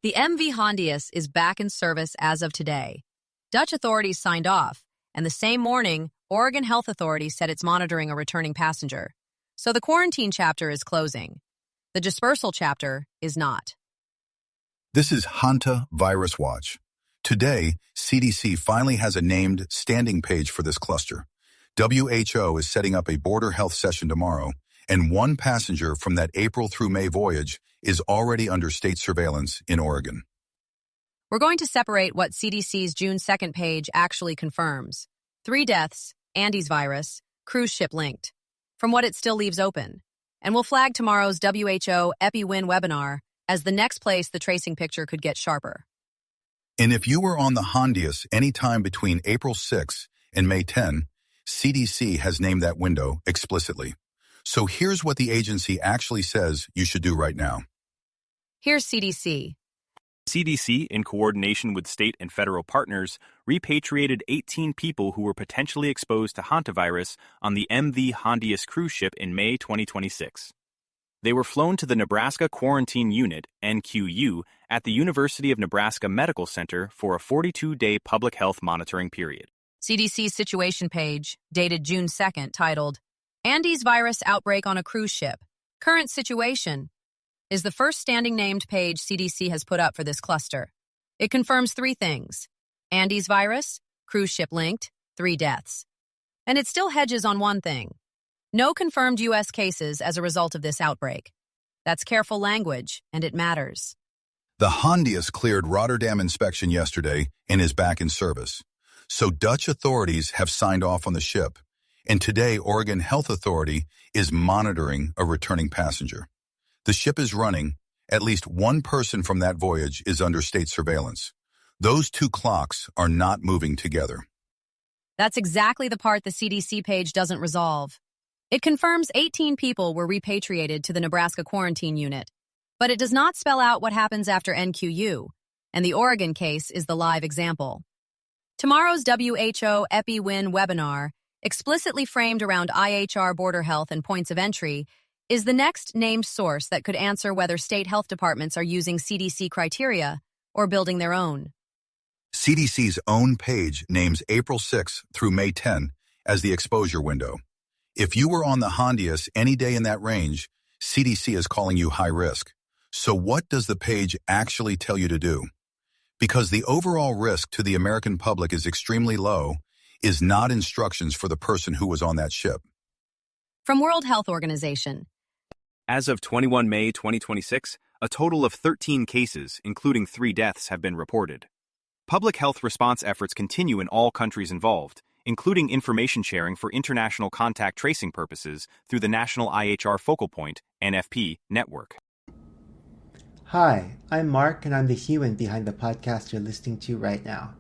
The MV Hondius is back in service as of today. Dutch authorities signed off, and the same morning, Oregon Health Authority said it's monitoring a returning passenger. So the quarantine chapter is closing. The dispersal chapter is not. This is Hantavirus Watch. Today, CDC finally has a named standing page for this cluster. WHO is setting up a border health session tomorrow, and one passenger from that April through May voyage is already under state surveillance in Oregon. We're going to separate what CDC's June 2nd page actually confirms. 3 deaths, Andes-virus, cruise ship linked, from what it still leaves open. And we'll flag tomorrow's WHO EPI-WIN webinar as the next place the tracing picture could get sharper. And if you were on the Hondius anytime between April 6 and May 10, CDC has named that window explicitly. So here's what the agency actually says you should do right now. Here's CDC. CDC, in coordination with state and federal partners, repatriated 18 people who were potentially exposed to hantavirus on the MV Hondius cruise ship in May 2026. They were flown to the Nebraska Quarantine Unit, NQU, at the University of Nebraska Medical Center for a 42-day public health monitoring period. CDC's situation page, dated June 2nd, titled, Andes-virus outbreak on a cruise ship. Current situation, is the first standing named page CDC has put up for this cluster. It confirms 3 things. Andes-virus, cruise ship linked, 3 deaths. And it still hedges on one thing. No confirmed U.S. cases as a result of this outbreak. That's careful language, and it matters. The Hondius cleared Rotterdam inspection yesterday and is back in service. So Dutch authorities have signed off on the ship, and today Oregon Health Authority is monitoring a returning passenger. The ship is running. At least one person from that voyage is under state surveillance. Those 2 clocks are not moving together. That's exactly the part the CDC page doesn't resolve. It confirms 18 people were repatriated to the Nebraska Quarantine Unit, but it does not spell out what happens after NQU, and the Oregon case is the live example. Tomorrow's WHO EPI-WIN webinar, explicitly framed around IHR border health and points of entry, is the next named source that could answer whether state health departments are using CDC criteria or building their own. CDC's own page names April 6 through May 10 as the exposure window. If you were on the Hondius any day in that range, CDC is calling you high risk. So what does the page actually tell you to do? Because the overall risk to the American public is extremely low, is not instructions for the person who was on that ship. From World Health Organization. As of 21 May 2026, a total of 13 cases, including 3 deaths, have been reported. Public health response efforts continue in all countries involved, including information sharing for international contact tracing purposes through the National IHR Focal Point, NFP, network. Hi, I'm Mark, and I'm the human behind the podcast you're listening to right now.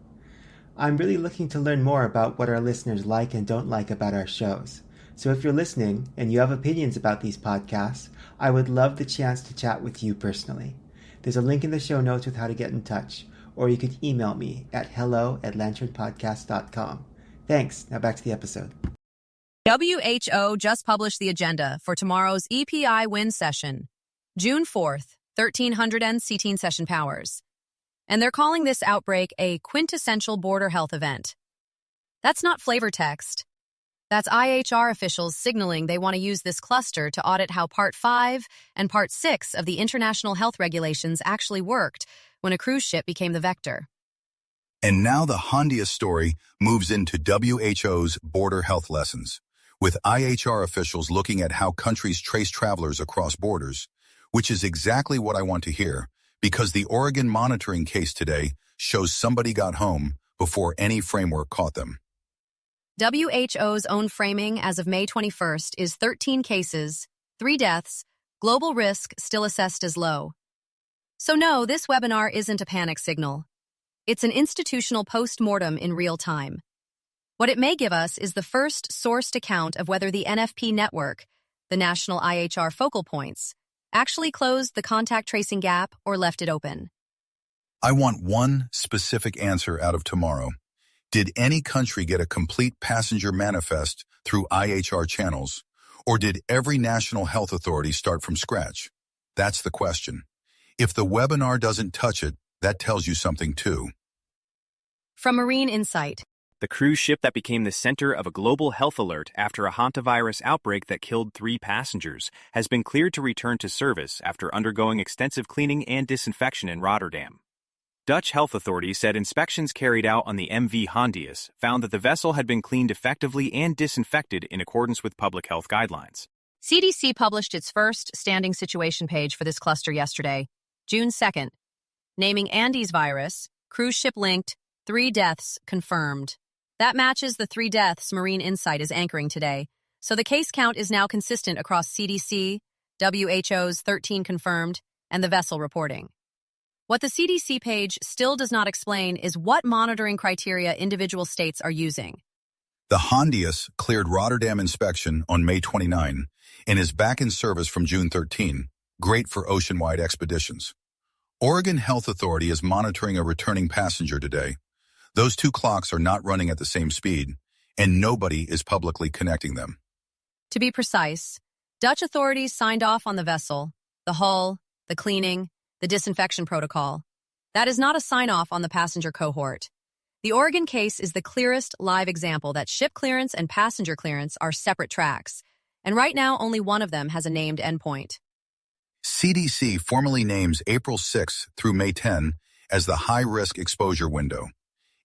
I'm really looking to learn more about what our listeners like and don't like about our shows. So if you're listening and you have opinions about these podcasts, I would love the chance to chat with you personally. There's a link in the show notes with how to get in touch, or you could email me at hello@lanternpodcast.com. Thanks. Now back to the episode. WHO just published the agenda for tomorrow's EPI-WIN session, June 4th, 1300 CT session powers. And they're calling this outbreak a quintessential border health event. That's not flavor text. That's IHR officials signaling they want to use this cluster to audit how Part 5 and Part 6 of the international health regulations actually worked when a cruise ship became the vector. And now the Hondius story moves into WHO's border health lessons, with IHR officials looking at how countries trace travelers across borders, which is exactly what I want to hear, because the Oregon monitoring case today shows somebody got home before any framework caught them. WHO's own framing as of May 21st is 13 cases, 3 deaths, global risk still assessed as low. So no, this webinar isn't a panic signal. It's an institutional post-mortem in real time. What it may give us is the first sourced account of whether the NFP network, the National IHR Focal Points, actually closed the contact tracing gap or left it open. I want one specific answer out of tomorrow. Did any country get a complete passenger manifest through IHR channels, or did every national health authority start from scratch? That's the question. If the webinar doesn't touch it, that tells you something too. From Marine Insight. The cruise ship that became the center of a global health alert after a Hantavirus outbreak that killed 3 passengers has been cleared to return to service after undergoing extensive cleaning and disinfection in Rotterdam. Dutch health authorities said inspections carried out on the MV Hondius found that the vessel had been cleaned effectively and disinfected in accordance with public health guidelines. CDC published its first standing situation page for this cluster yesterday, June 2nd, naming Andes-virus, cruise ship linked, 3 deaths confirmed. That matches the 3 deaths Marine Insight is anchoring today, so the case count is now consistent across CDC, WHO's 13 confirmed, and the vessel reporting. What the CDC page still does not explain is what monitoring criteria individual states are using. The Hondius cleared Rotterdam inspection on May 29 and is back in service from June 13, great for ocean-wide expeditions. Oregon Health Authority is monitoring a returning passenger today. Those 2 clocks are not running at the same speed, and nobody is publicly connecting them. To be precise, Dutch authorities signed off on the vessel, the hull, the cleaning, the disinfection protocol. That is not a sign-off on the passenger cohort. The Oregon case is the clearest live example that ship clearance and passenger clearance are separate tracks, and right now only one of them has a named endpoint. CDC formally names April 6 through May 10 as the high-risk exposure window.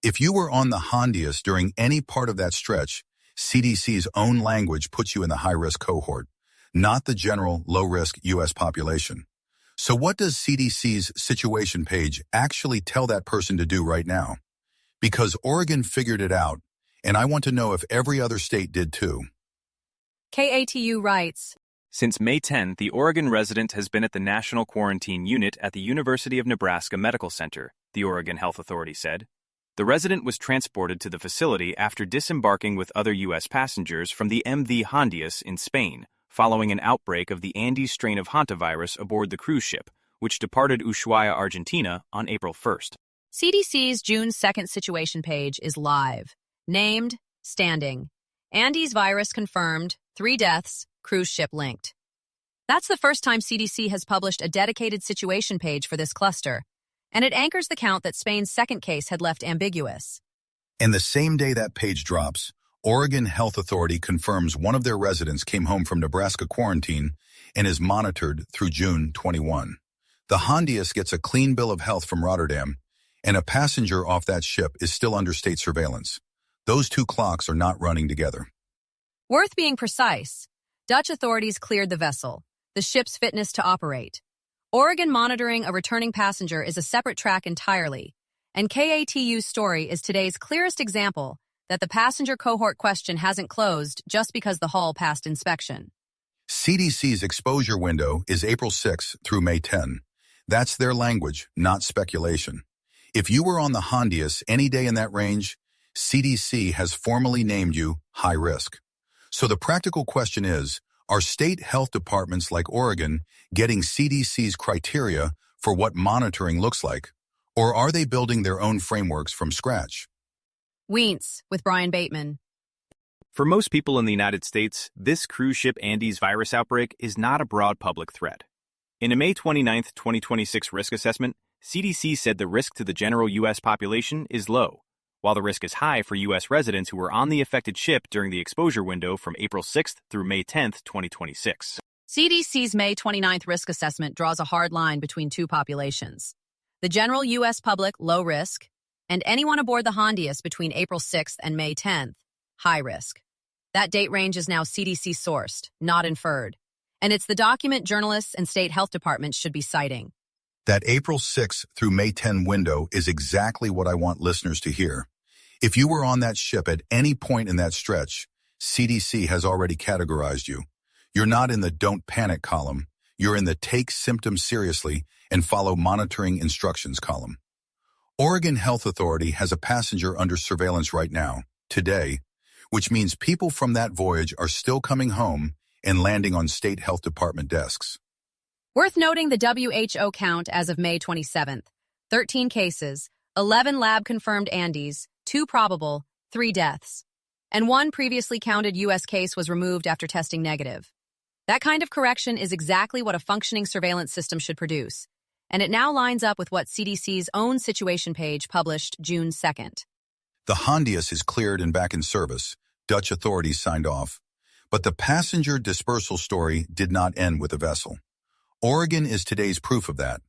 If you were on the Hondius during any part of that stretch, CDC's own language puts you in the high-risk cohort, not the general low-risk U.S. population. So what does CDC's situation page actually tell that person to do right now? Because Oregon figured it out, and I want to know if every other state did too. KATU writes, Since May 10, the Oregon resident has been at the National Quarantine Unit at the University of Nebraska Medical Center, the Oregon Health Authority said. The resident was transported to the facility after disembarking with other U.S. passengers from the MV Hondius in Spain, following an outbreak of the Andes strain of Hantavirus aboard the cruise ship, which departed Ushuaia, Argentina, on April 1st. CDC's June 2nd situation page is live. Named, standing. Andes-virus confirmed, 3 deaths, cruise ship linked. That's the first time CDC has published a dedicated situation page for this cluster, and it anchors the count that Spain's second case had left ambiguous. And the same day that page drops, Oregon Health Authority confirms one of their residents came home from Nebraska quarantine and is monitored through June 21. The Hondius gets a clean bill of health from Rotterdam, and a passenger off that ship is still under state surveillance. Those 2 clocks are not running together. Worth being precise, Dutch authorities cleared the vessel, the ship's fitness to operate. Oregon monitoring a returning passenger is a separate track entirely, and KATU's story is today's clearest example that the passenger cohort question hasn't closed just because the hull passed inspection. CDC's exposure window is April 6 through May 10. That's their language, not speculation. If you were on the Hondius any day in that range, CDC has formally named you high risk. So the practical question is, are state health departments like Oregon getting CDC's criteria for what monitoring looks like, or are they building their own frameworks from scratch? Weents with Brian Bateman. For most people in the United States, this cruise ship Andes-virus outbreak is not a broad public threat. In a May 29, 2026 risk assessment, CDC said the risk to the general U.S. population is low, while the risk is high for U.S. residents who were on the affected ship during the exposure window from April 6th through May 10th, 2026. CDC's May 29th risk assessment draws a hard line between 2 populations. The general U.S. public, low risk, and anyone aboard the Hondius between April 6th and May 10th, high risk. That date range is now CDC-sourced, not inferred, and it's the document journalists and state health departments should be citing. That April 6 through May 10 window is exactly what I want listeners to hear. If you were on that ship at any point in that stretch, CDC has already categorized you. You're not in the don't panic column. You're in the take symptoms seriously and follow monitoring instructions column. Oregon Health Authority has a passenger under surveillance right now, today, which means people from that voyage are still coming home and landing on state health department desks. Worth noting the WHO count as of May 27th. 13 cases, 11 lab-confirmed Andes, 2 probable, 3 deaths. And 1 previously counted U.S. case was removed after testing negative. That kind of correction is exactly what a functioning surveillance system should produce. and it now lines up with what CDC's own situation page published June 2nd. The Hondius is cleared and back in service. Dutch authorities signed off. But the passenger dispersal story did not end with the vessel. Oregon is today's proof of that.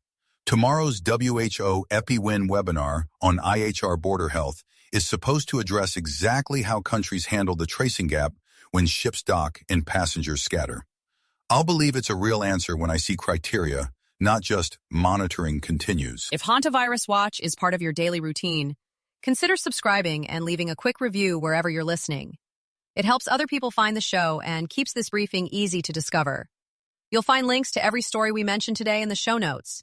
Tomorrow's WHO EPI-WIN webinar on IHR border health is supposed to address exactly how countries handle the tracing gap when ships dock and passengers scatter. I'll believe it's a real answer when I see criteria, not just monitoring continues. If Hantavirus Watch is part of your daily routine, consider subscribing and leaving a quick review wherever you're listening. It helps other people find the show and keeps this briefing easy to discover. You'll find links to every story we mentioned today in the show notes.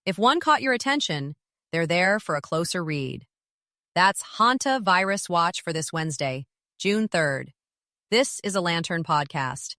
If one caught your attention, they're there for a closer read. That's Hantavirus Watch for this Wednesday, June 3rd. This is a Lantern podcast.